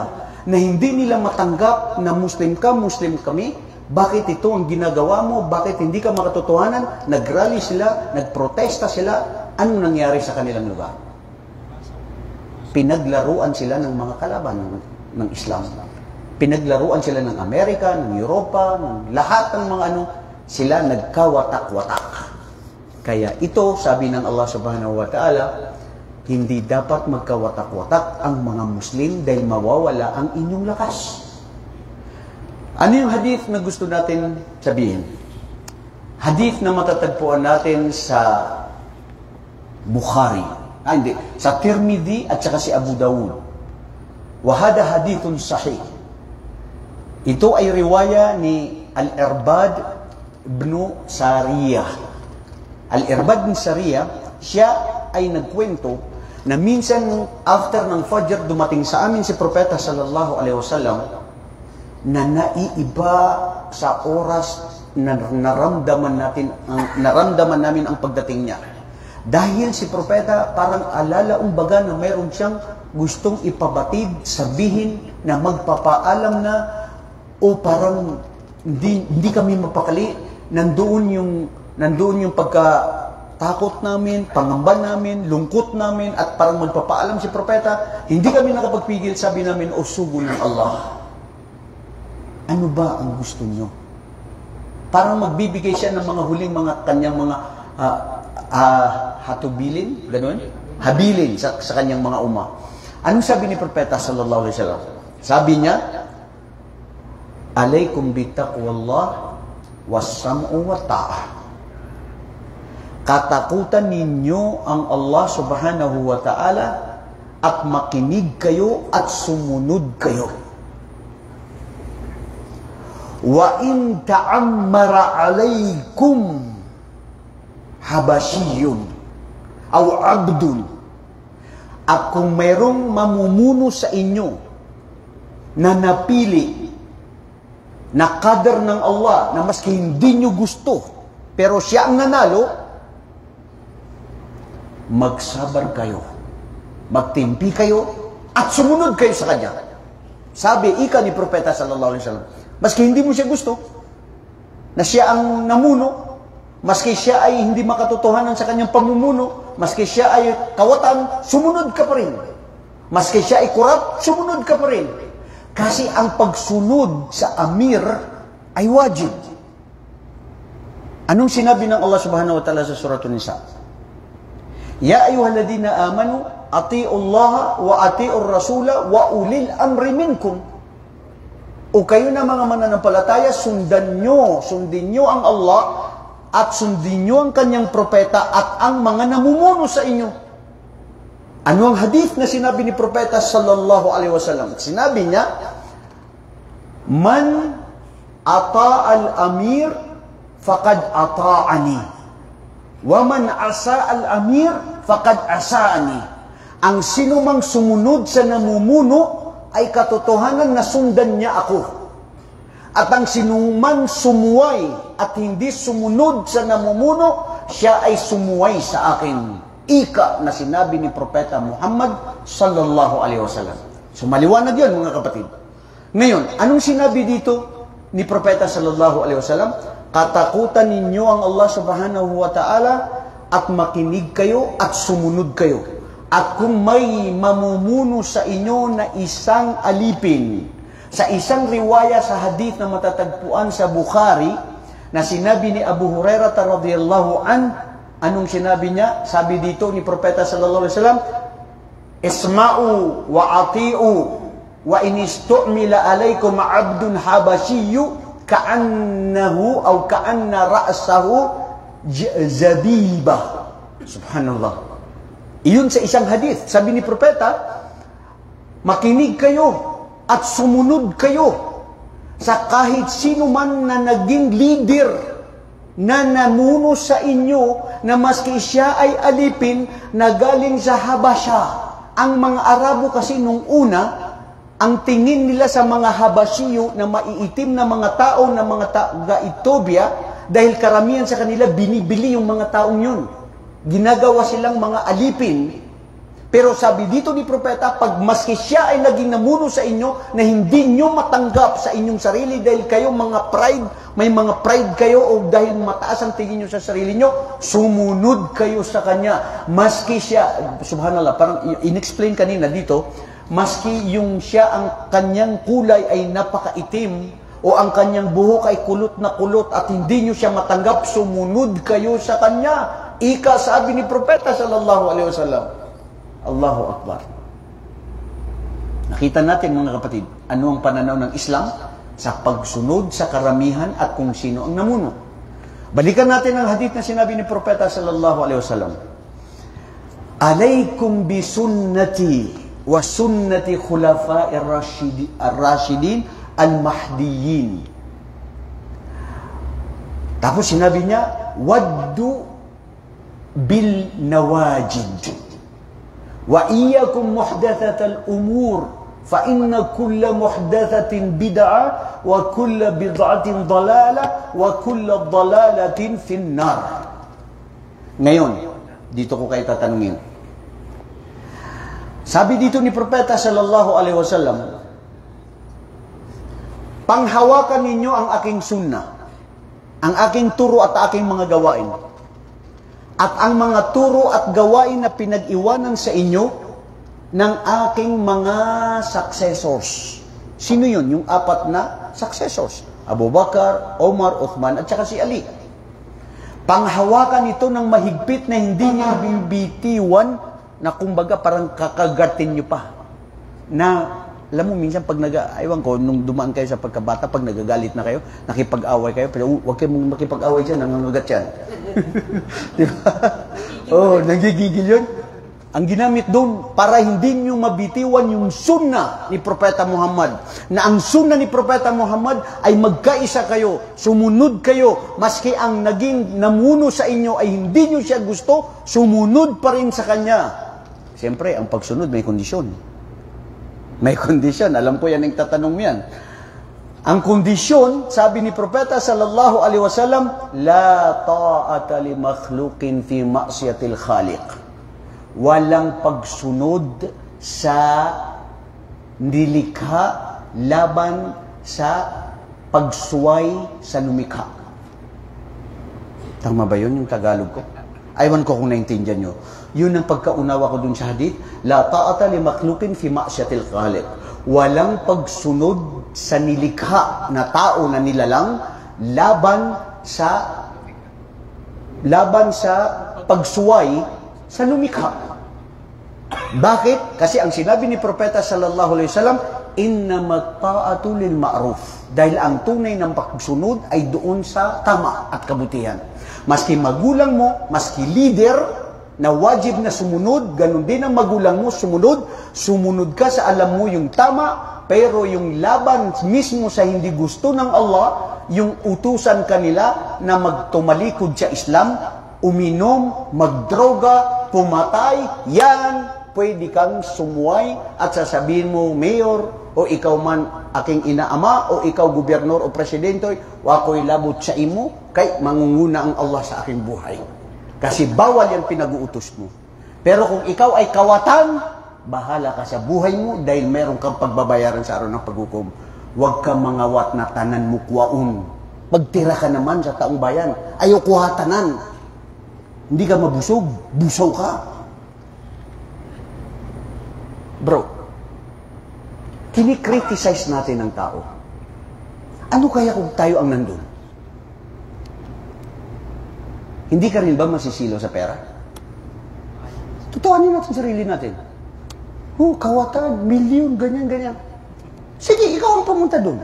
A: na hindi nila matanggap na Muslim ka, Muslim kami. Bakit ito ang ginagawa mo? Bakit hindi ka makatotohanan? Nagrally sila, nagprotesta sila. Ano nangyari sa kanilang lugar? Pinaglaruan sila ng mga kalaban ng Islam. Pinaglaruan sila ng Amerika, ng Europa, ng lahat ng mga ano, sila nagkawatak-watak. Kaya ito, sabi ng Allah subhanahu wa ta'ala, hindi dapat magkawatak-watak ang mga Muslim dahil mawawala ang inyong lakas. Ano yung hadith na gusto natin sabihin? Hadith na matatagpuan natin sa Bukhari. Sa Tirmidhi at saka si Abu Dawud. Wahada hadithun sahih. Ito ay riwaya ni Al-Irbad ibn Sariyah. Al-Irbad ibn Sariyah, siya ay nagkwento na minsan after ng Fajr dumating sa amin si Propeta sallallahu alaihi wasallam na naiiba sa oras na naramdaman namin ang pagdating niya. Dahil si Propeta parang alalaumbaga na mayroon siyang gustong ipabatid, sabihin na magpapaalam na o parang hindi kami mapakali, nandoon yung pagkatakot namin, pangamba namin, lungkot namin, at parang magpapaalam si Propeta, hindi kami nakapagpigil, sabi namin, o sugo ng Allah. Ano ba ang gusto nyo? Parang magbibigay siya ng mga huling mga kanyang mga hatubilin, gano'n? Habilin sa kanyang mga uma. Anong sabi ni Propeta sallallahu alaihi wasallam? Sabi niya, alaykum bitaqwallah was-sam'u wa ta'ah. Katakutan ninyo ang Allah subhanahu wa ta'ala at makinig kayo at sumunod kayo. Wa in ta'ammara alaykum habashiyun aw abdun. At kung mayroong mamumuno sa inyo na napili na kader ng Allah na maski hindi nyo gusto pero siya ang nanalo, magsabar kayo, magtimpi kayo at sumunod kayo sa kanya. Sabi ika ni Propeta sallallahu alaihi wasallam, maski hindi mo siya gusto na siya ang namuno, maski siya ay hindi makatotohanan sa kanyang pamumuno, maski siya ay kawatan, sumunod ka pa rin. Maski siya ay kurap, sumunod ka pa rin. Kasi ang pagsunod sa amir ay wajib. Anong sinabi ng Allah subhanahu wa ta'ala sa Surah An-Nisa? Ya ayyuhalladhina amanu, ati'u Allah wa ati'u Rasula wa ulil amri minkum. O kayo na mga mananampalataya, sundin nyo ang Allah at sundin nyo ang kanyang propeta at ang mga namumuno sa inyo. Ano ang hadith na sinabi ni Propeta sallallahu alaihi wasallam? Sinabi niya, man ata'al amir faqad ata'ani wa man asa'al amir faqad asa'ani. Ang sinumang sumunod sa namumuno ay katotohanan na sundan niya ako. At ang sinuman sumuway at hindi sumunod sa namumuno, siya ay sumuway sa akin. Ika na sinabi ni Propeta Muhammad sallallahu alaihi wasallam. So maliwanag yun mga kapatid. Ngayon, anong sinabi dito ni Propeta sallallahu alaihi wasallam? Katakutan ninyo ang Allah subhanahu wa ta'ala at makinig kayo at sumunod kayo. At kung may mamumuno sa inyo na isang alipin, sa isang riwaya sa hadith na matatagpuan sa Bukhari, na sinabi ni Abu Hurairah radhiyallahu anong sinabi niya? Sabi dito ni Propeta sallallahu alaihi wasallam, isma'u wa ati'u wa in istu'mila alaykum 'abdun habashiyyu ka'annahu aw ka'anna ra'sahu zabiba. Subhanallah. Iyon sa isang hadith. Sabi ni propeta, makinig kayo at sumunod kayo sa kahit sino man na naging leader na namuno sa inyo na maski siya ay alipin na galing sa Habasha. Ang mga Arabo kasi nung una, ang tingin nila sa mga Habashiyo na maiitim na mga tao na mga taga-Ethiopia, dahil karamihan sa kanila binibili yung mga taong yun. Ginagawa silang mga alipin. Pero sabi dito ni propeta, pag maski siya ay naging namuno sa inyo na hindi nyo matanggap sa inyong sarili dahil kayo mga pride, may mga pride kayo o dahil mataas ang tingin nyo sa sarili nyo, sumunod kayo sa kanya. Maski siya, subhanallah, parang in-explain kanina dito, maski yung siya ang kanyang kulay ay napakaitim o ang kanyang buhok ay kulot na kulot at hindi nyo siya matanggap, sumunod kayo sa kanya. Ika sabi ni propeta sallallahu alaihi wasallam. Allahu Akbar. Nakita natin mga kapatid, ano ang pananaw ng Islam sa pagsunod sa karamihan at kung sino ang namuno. Balikan natin ang hadith na sinabi ni propeta sallallahu alaihi wasallam. Alaykum bi sunnati wa sunnati khulafa'ir rashidin al-mahdiyyin. Tapos sinabi niya, waddu bil nawajid. Wa iyyakum muhdathatal umur fa inna kulla muhdathatin bid'ah wa kulla bid'atin dalalah wa kulla dalalatin fin nar. Ngayon, dito ko kayo tatanungin. Sabi dito ni propeta sallallahu alaihi wasallam, panghawakan ninyo ang aking sunnah, ang aking turo at aking mga gawain. At ang mga turo at gawain na pinag-iwanan sa inyo ng aking mga successors. Sino yun? Yung apat na successors. Abu Bakar, Omar, Uthman, at saka si Ali. Panghawakan ito ng mahigpit na hindi niya bibitiwan na kumbaga parang kakagatin nyo pa. Na, alam mo, minsan pag aywan ko, nung dumaan kayo sa pagkabata, pag nagagalit na kayo, nakipag-away kayo, pero huwag kayong makipag-away dyan, nangangagat yan. Diba? Oh, nagigigil yun. Ang ginamit doon, para hindi nyo mabitiwan yung sunnah ni Propeta Muhammad. Na ang sunnah ni Propeta Muhammad ay magkaisa kayo, sumunod kayo, maski ang naging namuno sa inyo ay hindi nyo siya gusto, sumunod pa rin sa kanya. Siyempre, ang pagsunod may kondisyon. May kondisyon. Alam ko yan ang tatanong yan. Ang kondisyon, sabi ni Propeta sallallahu alaihi wasallam, la ta'ata li makhluqin fi ma'siyatil khaliq. Walang pagsunod sa nilikha laban sa pagsuway sa lumikha. Tama ba yun yung Tagalog ko? Aywan ko kung naintindihan nyo. Yun ang pagkaunawa ko dun sa hadith. La ta'ata li makhluqin fi ma'syatil khaliq. Walang pagsunod sa nilikha na tao na nilalang laban sa pagsuway sa lumikha. Bakit? Kasi ang sinabi ni Propeta sallallahu alaihi wasallam, innamat ta'atu lil ma'ruf. Dahil ang tunay ng pagsunod ay doon sa tama at kabutihan. Maski magulang mo, maski leader na wajib na sumunod, ganun din ang magulang mo, sumunod ka sa alam mo yung tama, pero yung laban mismo sa hindi gusto ng Allah, yung utusan kanila na magtumalikod sa Islam, uminom, magdroga, pumatay, yan, pwede kang sumuway at sasabihin mo, Mayor, o ikaw man aking inaama, o ikaw gobernador o presidente, wako'y labot sa imo, kay mangunguna ang Allah sa aking buhay. Kasi bawal yan pinag-uutos mo. Pero kung ikaw ay kawatan, bahala ka sa buhay mo dahil meron kang pagbabayaran sa araw ng paghukom. Huwag kang mangawat na tanan mo kuwaon. Magtira ka naman sa taong bayan. Ayaw kuhatanan. Hindi ka mabusog. Busaw ka. Bro, kinikriticize natin ng tao. Ano kaya kung tayo ang nandun? Hindi ka rin ba masisilo sa pera? Tutuanin natin sarili natin. Oh, kawatan, milyon, ganyan, ganyan. Sige, ikaw ang pumunta doon.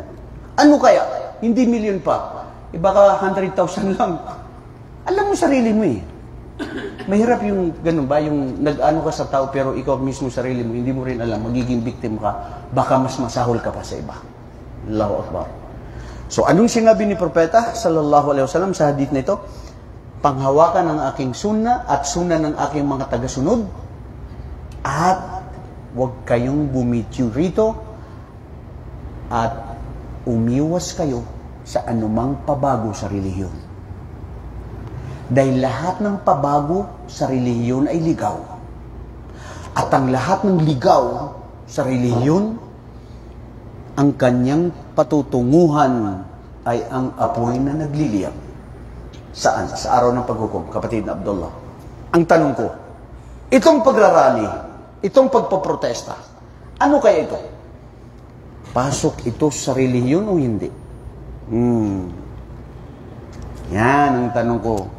A: Ano kaya? hindi million pa. Baka 100,000 lang. Alam mo sarili mo eh. Mahirap yung ganun ba, yung nag-ano ka sa tao pero ikaw mismo sarili mo, hindi mo rin alam, magiging victim ka, baka mas masahol ka pa sa iba. Allahu Akbar. So anong sinabi ni Propeta sallallahu alaihi wasallam sa hadith na ito? Panghawakan ng aking sunna at sunna ng aking mga tagasunod at huwag kayong bumitiw rito at umiwas kayo sa anumang pabago sa relihiyon. Dahil lahat ng pabago sa relihiyon ay ligaw. At ang lahat ng ligaw sa relihiyon, ang kanyang patutunguhan ay ang apoy na nagliliyab. Saan? Sa araw ng paghukom, kapatid na Abdullah. Ang tanong ko, itong pagrarally, itong pagpaprotesta, ano kaya ito? Pasok ito sa relihiyon o hindi? Yan ang tanong ko.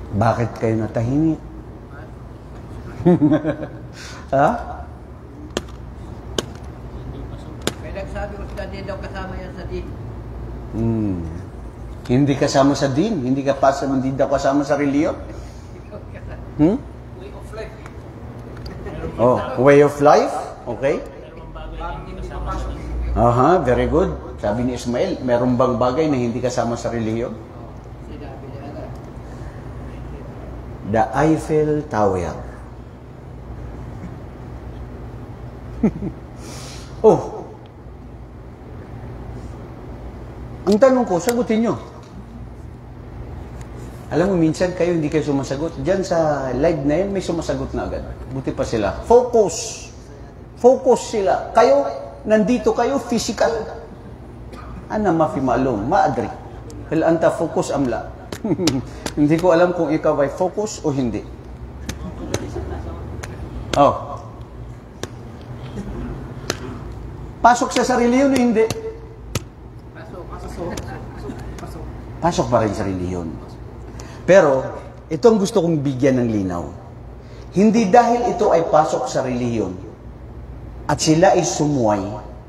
A: Bakit kayo natahimik? Ha?
B: May nagsabi ko sa din daw kasama yan sa din.
A: Hindi kasama sa din. Hindi daw kasama sa reliyon.
D: Way of life.
A: Oh, way of life? Okay. Aha, very good. Sabi ni Ismail, meron bang bagay na hindi kasama sa reliyon? The Eiffel Tower. Oh. Ang tanong ko, sagutin nyo. Alam mo, minsan kayo hindi kayo sumasagot. Diyan sa live na yan, may sumasagot na agad. Buti pa sila. Focus. Focus sila. Kayo, nandito kayo, physical. Ana mafi ma'lum, maadri. Hal anta focus amla. Hindi ko alam kung ikaw ay focus o hindi. Oh. Pasok sa sarili yun o hindi? Pasok pa rin sa relihiyon. Pero, itong gusto kong bigyan ng linaw. Hindi dahil ito ay pasok sa relihiyon at sila ay sumuway,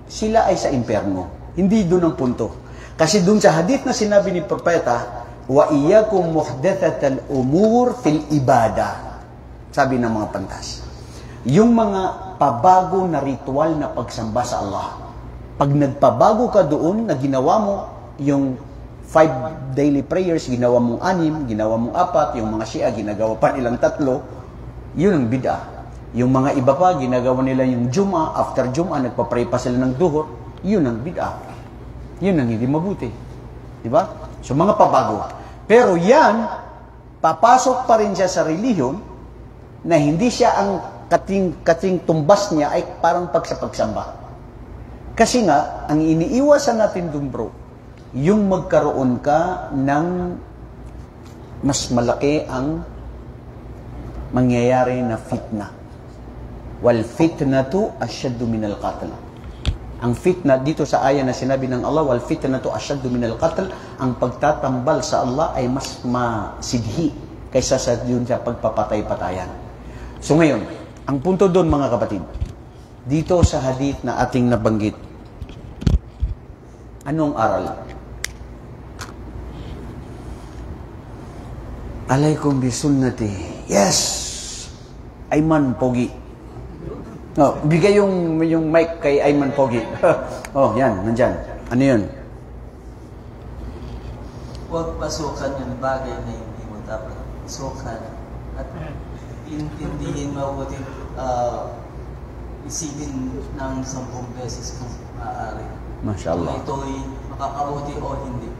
A: sila ay sa impyerno. Hindi doon ang punto. Kasi doon sa hadith na sinabi ni Propeta, wa iyyakum muhdathatal umur fil ibada. Sabi ng mga pantas. Yung mga pabago na ritual na pagsamba sa Allah. Pag nagpabago ka doon na ginawa mo yung 5 daily prayers, ginawa mong 6, ginawa mong 4, yung mga Shia, ginagawa pa nilang 3, yun ang bid'ah. Yung mga iba pa, ginagawa nila yung Jum'ah, after Jum'ah, nagpa-pray pa sila ng duhur, yun ang bid'ah. Yun ang hindi mabuti. Diba? So, mga pabago. Pero yan, papasok pa rin siya sa relihiyon na hindi siya ang kating tumbas niya ay parang pagsamba. Kasi nga, ang iniiwasan natin dun bro, yung magkaroon ka ng mas malaki ang mangyayari na fitna. Wal fitnatu asyaddu minal qatl. Ang fitna dito sa aya na sinabi ng Allah, wal fitnatu asyaddu minal qatl, ang pagtatambal sa Allah ay mas masidhi kaysa sa yun sa pagpapatay-patayan. So ngayon, ang punto doon mga kapatid, dito sa hadith na ating nabanggit, anong aral? Alaykum bisunnati. Yes! Ayman Pogi. Oh, bigay yung mic kay Ayman Pogi. Oh, yan, nandyan. Ano yun?
F: Huwag pasukan yung bagay na hindi mo dapat pasukan. At intindihin mabuti, isipin ng 10 beses kung maaari.
A: Masya Allah.
F: Kung ito'y makakabuti o hindi.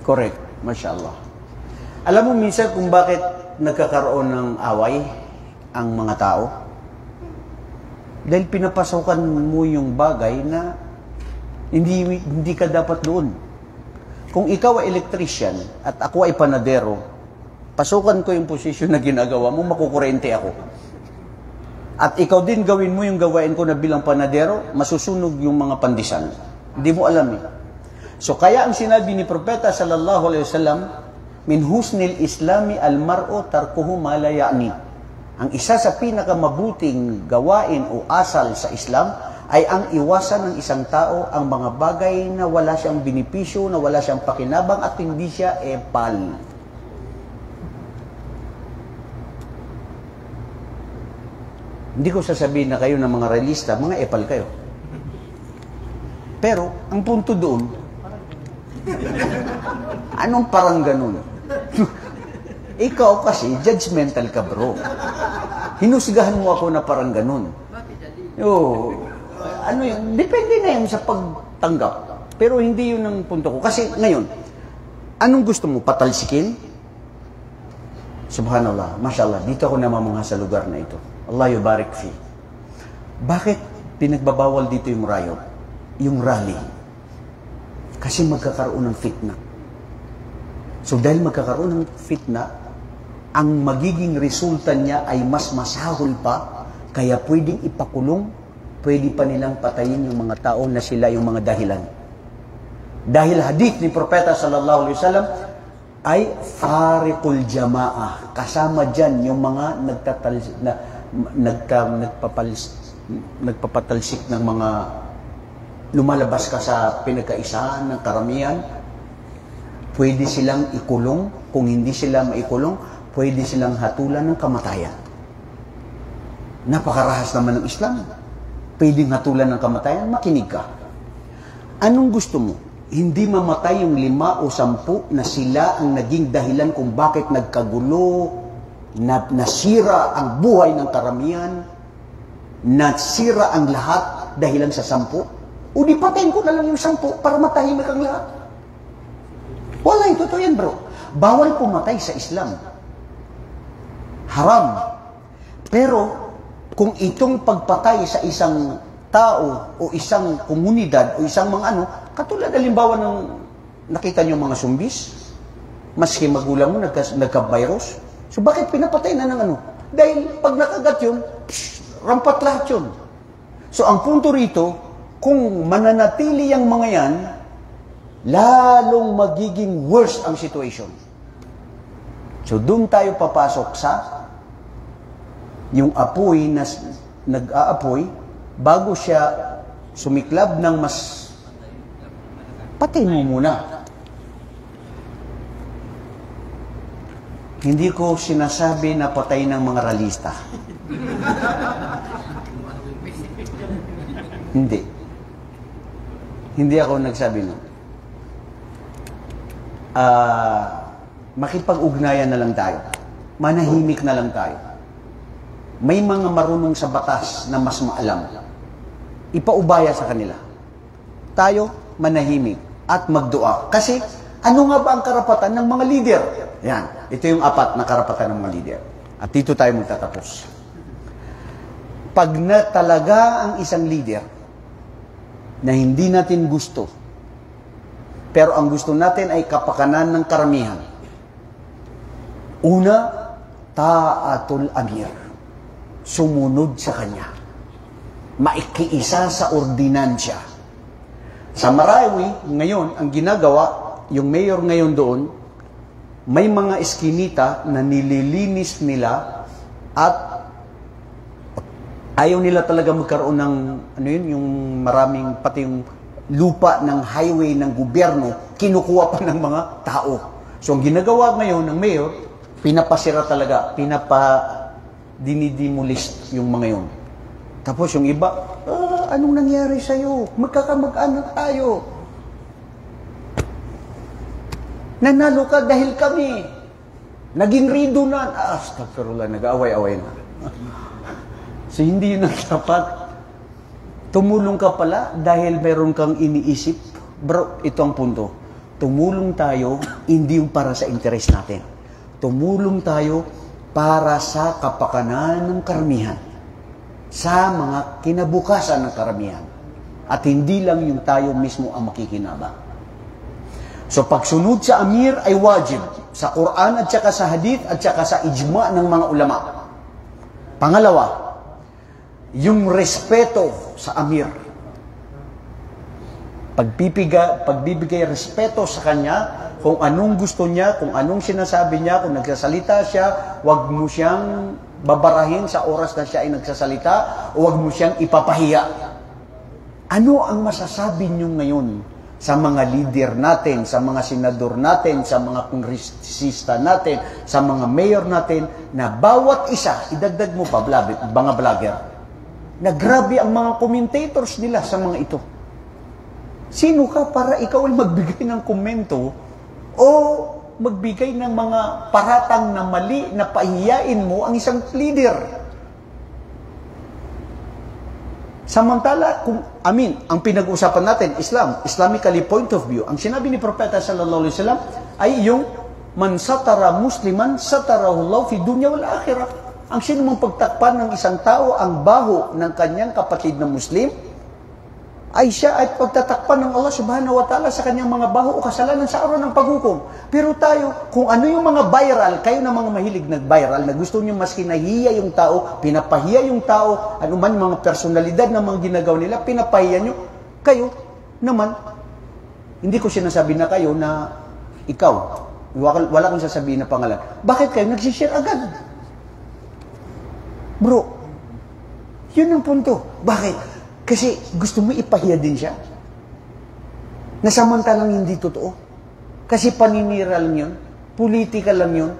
A: Correct. Masya Allah. Alam mo minsan kung bakit nagkakaroon ng away ang mga tao? Dahil pinapasukan mo yung bagay na hindi ka dapat doon. Kung ikaw ay electrician at ako ay panadero, pasukan ko yung posisyon na ginagawa mo, makukurente ako. At ikaw din gawin mo yung gawain ko na bilang panadero, masusunog yung mga pandisan. Hindi mo alam eh. So kaya ang sinabi ni Propeta sallallahu alaihi wasallam, min husnil islami al-mar'u tarkuhu ma la ya'ni. Ang isa sa pinakamabuting gawain o asal sa Islam ay ang iwasan ng isang tao ang mga bagay na wala siyang benepisyo, na wala siyang pakinabang at hindi siya epal. Hindi ko sasabihin na kayo ng mga realista, mga epal kayo. Pero, ang punto doon, anong parang ganun? Ikaw kasi, judgmental ka, bro. Hinusgahan mo ako na parang ganun. Ano yun? Depende na yun sa pagtanggap. Pero hindi yun ang punto ko. Kasi ngayon, anong gusto mo? Patalsikin? Subhanallah, mashallah, dito ako namamangha sa lugar na ito. Allah yubarik fi. Bakit pinagbabawal dito yung riot? Yung rally? Kasi magkakaroon ng fitna. So dahil magkakaroon ng fitna, ang magiging resulta niya ay mas masahol pa, kaya pwedeng ipakulong, pwede pa nilang patayin yung mga tao na sila yung mga dahilan. Dahil hadith ni Propeta sallallahu alaihi wasallam ay fariqul jamaah. Kasama dyan yung mga nagpapatalsik ng mga lumalabas ka sa pinagkaisahan ng karamihan. Pwede silang ikulong. Kung hindi sila maikulong, pwede silang hatulan ng kamatayan. Napakarahas naman ng Islam. Pwedeng hatulan ng kamatayan, makinig ka. Anong gusto mo? Hindi mamatay yung 5 o 10 na sila ang naging dahilan kung bakit nagkagulo, nasira ang buhay ng karamihan, nasira ang lahat dahilan sa 10? O di patayin ko na lang yung 10 para matahimik ang lahat. Wala, totoo yan, bro. Bawal pumatay sa Islam. Haram. Pero, kung itong pagpatay sa isang tao o isang komunidad o isang mga katulad halimbawa ng nakita niyo mga zumbis, maski magulang mo nagka-virus. So bakit pinapatay na ng Dahil pag nakagat yun, rampat lahat yun. So ang punto rito, kung mananatili ang mga yan, lalong magiging worse ang situation. So doon tayo papasok sa yung apoy na nag-aapoy, bago siya sumiklab ng mas, patay mo muna. Hindi ko sinasabi na patay ng mga realista. Hindi. Hindi ako nagsabi nun. Makipag-ugnayan na lang tayo. Manahimik na lang tayo. May mga marunong sa batas na mas maalam. Ipaubaya sa kanila. Tayo, manahimik at magdua. Kasi, ano nga ba ang karapatan ng mga leader? Yan. Ito yung 4 na karapatan ng mga leader. At dito tayo magtatapos. Pag na talaga ang isang leader na hindi natin gusto, pero ang gusto natin ay kapakanan ng karamihan. Una, ta'atul amir. Sumunod sa kanya. Maikiisa sa ordinansya. Sa Marawi, ngayon, ang ginagawa, yung mayor ngayon doon, may mga eskinita na nililinis nila at ayaw nila talaga magkaroon ng, yung maraming, pati yung lupa ng highway ng gobyerno, kinukuha pa ng mga tao. So, ang ginagawa ngayon ng mayor, pinapasira talaga, dinidemolish yung mga yun. Tapos yung iba, anong nangyari sa'yo? Magkakamag-anak tayo. Nanalo ka dahil kami. Naging rido na. Astagfirullah, nag-away-away na. So hindi yun ang dapat. Tumulong ka pala dahil meron kang iniisip. Bro, ito ang punto. Tumulong tayo, hindi yung para sa interes natin. Tumulong tayo para sa kapakanan ng karamihan, sa mga kinabukasan ng karamihan, at hindi lang yung tayo mismo ang makikinabang. So pagsunod sa amir ay wajib sa Quran at saka sa hadith at saka sa ijma ng mga ulama. Pangalawa, yung respeto sa amir. Pagbibigay respeto sa kanya, kung anong gusto niya, kung anong sinasabi niya, kung nagsasalita siya, huwag mo siyang babarahin sa oras na siya ay nagsasalita, o huwag mo siyang ipapahiya. Ano ang masasabi nyo ngayon sa mga leader natin, sa mga senador natin, sa mga kongresista natin, sa mga mayor natin, na bawat isa, idagdag mo pa, mga vlogger, na grabe ang mga commentators nila sa mga ito. Sino ka para ikaw ay magbigay ng komento o magbigay ng mga paratang na mali na pahiyain mo ang isang leader? Samantala, ang pinag-uusapan natin, Islamically point of view, ang sinabi ni Propeta sallallahu alaihi wasallam ay yung man satara musliman satarahullahu fi dunya wal akhirah. Ang sino mang pagtakpan ng isang tao ang baho ng kanyang kapatid na Muslim, ay siya ay pagtatakpan ng Allah subhanahu wa ta'ala sa kanyang mga baho o kasalanan sa araw ng paghukom. Pero tayo, kung ano yung mga viral, kayo na mga mahilig nag-viral, na gusto nyo mas kinahiya yung tao, pinapahiya yung tao, ano man yung mga personalidad na mga ginagawa nila, pinapahiya nyo, kayo naman, hindi ko sinasabi na kayo na ikaw, wala kong sasabihin na pangalan. Bakit kayo nagsishare agad? Bro, yun ang punto. Bakit? Kasi gusto mo ipahiya din siya. Nasamantalang hindi totoo. Kasi paninira lang yun. Politika lang yun.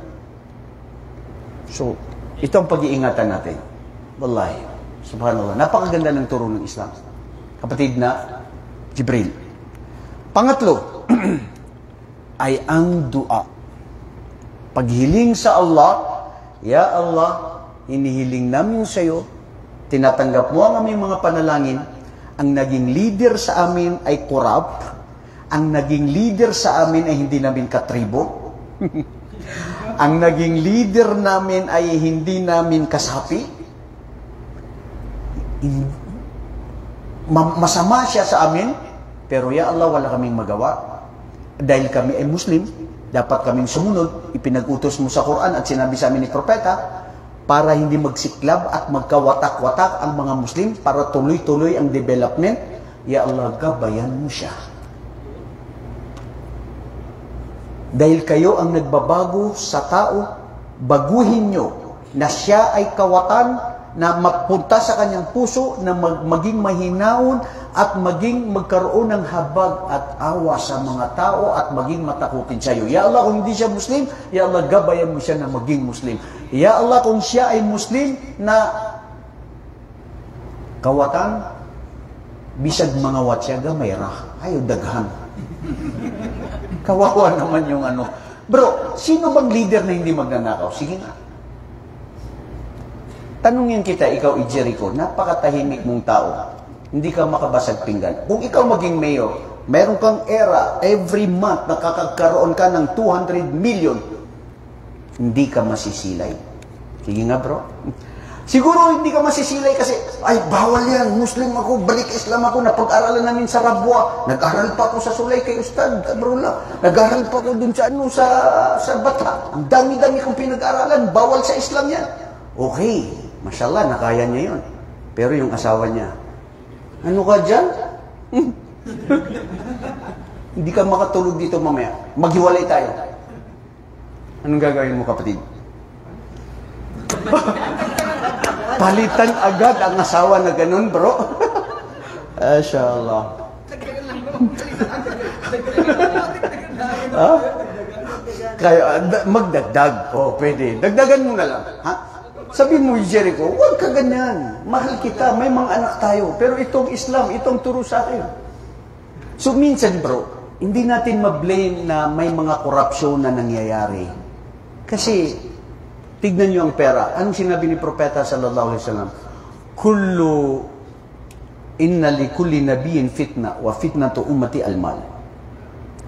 A: So, ito ang pag-iingatan natin. Wallahi. Subhanallah. Napakaganda ng turo ng Islam. Kapatid na Jibril. Pangatlo, ay ang dua. Paghiling sa Allah, Ya Allah, hinihiling namin sa iyo, tinatanggap mo ang aming mga panalangin, ang naging leader sa amin ay corrupt, ang naging leader sa amin ay hindi namin katribo, ang naging leader namin ay hindi namin kasapi, masama siya sa amin, pero ya Allah, wala kaming magawa. Dahil kami ay Muslim, dapat kaming sumunod, ipinag-utos mo sa Quran at sinabi sa amin ni Propeta, para hindi magsiklab at magkawatak-watak ang mga Muslim, para tuloy-tuloy ang development. Ya Allah, gabayan mo siya. Dahil kayo ang nagbabago sa tao, baguhin nyo na siya ay kawatan, na mapunta sa kanyang puso, na maging mahinaon at maging magkaroon ng habag at awa sa mga tao at maging matakutin sa iyo. Ya Allah, kung hindi siya Muslim, Ya Allah, gabayan mo siya na maging Muslim. Ya Allah, kung siya ay Muslim na kawatan, bisag mga watya gamayra, ayaw daghan. Kawawa naman yung ano. Bro, sino bang leader na hindi magnanakaw? Sige nga. Tanungin kita, ikaw Jericho, napakatahimik mong tao. Hindi ka makabasag pinggan. Kung ikaw maging mayor, meron kang era, every month nakakagkaroon ka ng 200 million, hindi ka masisilay. Sige nga bro. Siguro hindi ka masisilay kasi, ay bawal yan, Muslim ako, balik Islam ako, napag-aralan namin sa Rabwa, nag-aral pa ako sa Sulay kay Ustad, bro lang, nag-aral pa ako dun sa ano, sa Bata. Ang dami-dami kong pinag-aralan, bawal sa Islam yan. Okay. Mashallah, nakaya niya yun. Pero yung asawa niya, ano ka dyan? Hindi ka makatulog dito mamaya. Maghiwalay tayo. Anong gagawin mo, kapatid? Palitan agad ang asawa na ganun, bro. Mashallah. Kaya, magdagdag. O, pwede. Dagdagan mo na lang. Ha? Sabi mo, Jericho, huwag ka ganyan. Mahal kita, may mga anak tayo. Pero itong Islam, itong turo sa akin. So minsan bro, hindi natin ma-blame na may mga korupsyon na nangyayari. Kasi, tignan nyo ang pera. Anong sinabi ni Propeta sallallahu alaihi wasallam? Inna li kulli nabiyyin fitna wa fitnatu ummati al-mal.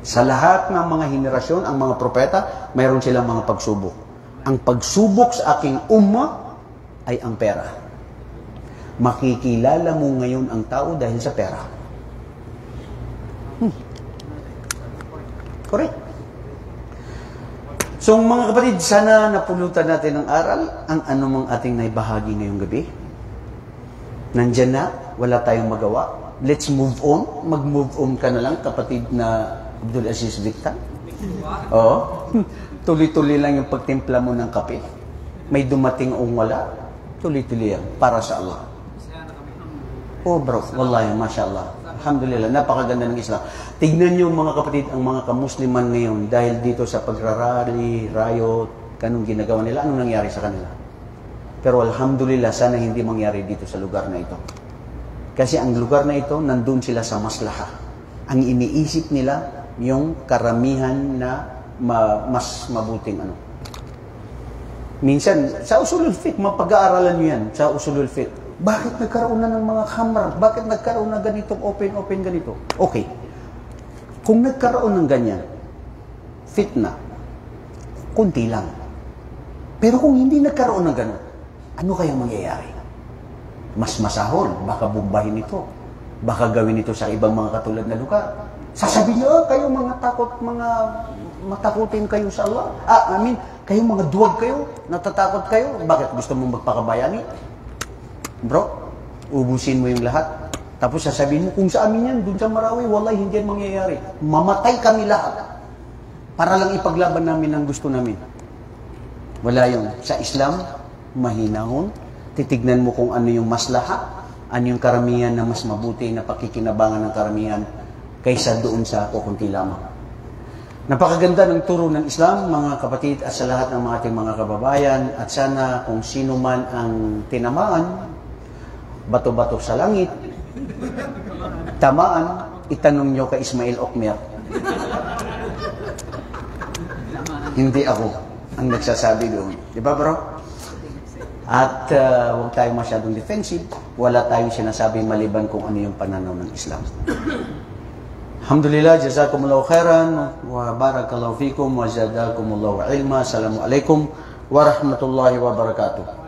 A: Sa lahat ng mga henerasyon, ang mga propeta, mayroon silang mga pagsubok. Ang pagsubok sa aking umma ay ang pera. Makikilala mo ngayon ang tao dahil sa pera. Correct. So mga kapatid, sana napulutan natin ng aral ang anumang ating naibahagi ngayong gabi. Nandyan na, wala tayong magawa. Let's move on. Mag-move on ka na lang, kapatid na Abdul Aziz Victor. Oo. Tuloy-tuloy lang yung pagtimpla mo ng kape. May dumating o wala, tuloy-tuloy yan para sa Allah. Oh bro, wallahi, mashallah. Alhamdulillah, napakaganda ng Islam. Tignan nyo mga kapatid, ang mga kamusliman ngayon dahil dito sa pagrarally, riot, kanong ginagawa nila, anong nangyari sa kanila? Pero alhamdulillah, sana hindi mangyari dito sa lugar na ito. Kasi ang lugar na ito, nandun sila sa maslaha. Ang iniisip nila, yung karamihan na mas mabuting ano. Minsan, sa usulul fiqh, mapag-aaralan nyo yan, sa usulul fiqh. Bakit nagkaroon na ng mga khamar? Bakit nagkaroon na ganitong open ganito? Okay. Kung nagkaroon ng ganyan, fitna, kunti lang. Pero kung hindi nagkaroon ng ganon, ano kayang mangyayari? Mas masahol, baka bumbahin ito. Baka gawin ito sa ibang mga katulad na lugar. Sasabihin niyo, kayo mga takot, mga matakutin kayo sa Allah. Kayo mga duwag kayo, natatakot kayo. Bakit? Gusto mong magpakabayani? Bro, ubusin mo yung lahat. Tapos sasabihin mo, kung sa amin yan, dun sa Marawi, wallahi, hindi yan mangyayari. Mamatay kami lahat. Para lang ipaglaban namin ang gusto namin. Wala yun. Sa Islam, mahinahon. Titignan mo kung ano yung maslaha, ano yung karamihan na mas mabuti na pakikinabangan ng karamihan kaysa doon sa kukunti lamang. Napakaganda ng turo ng Islam, mga kapatid, at sa lahat ng mga ating mga kababayan, at sana kung sino man ang tinamaan, bato-bato sa langit, tamaan, itanong nyo kay Ismail Okmer. Hindi ako ang nagsasabi doon. Di ba bro? At huwag tayong masyadong defensive. Wala tayong sinasabi maliban kung ano yung pananaw ng Islam. Alhamdulillah, jazakumullahu khairan, wa barakallahu fikum, wa zadakumullahu ilma. Assalamualaikum warahmatullahi wabarakatuh.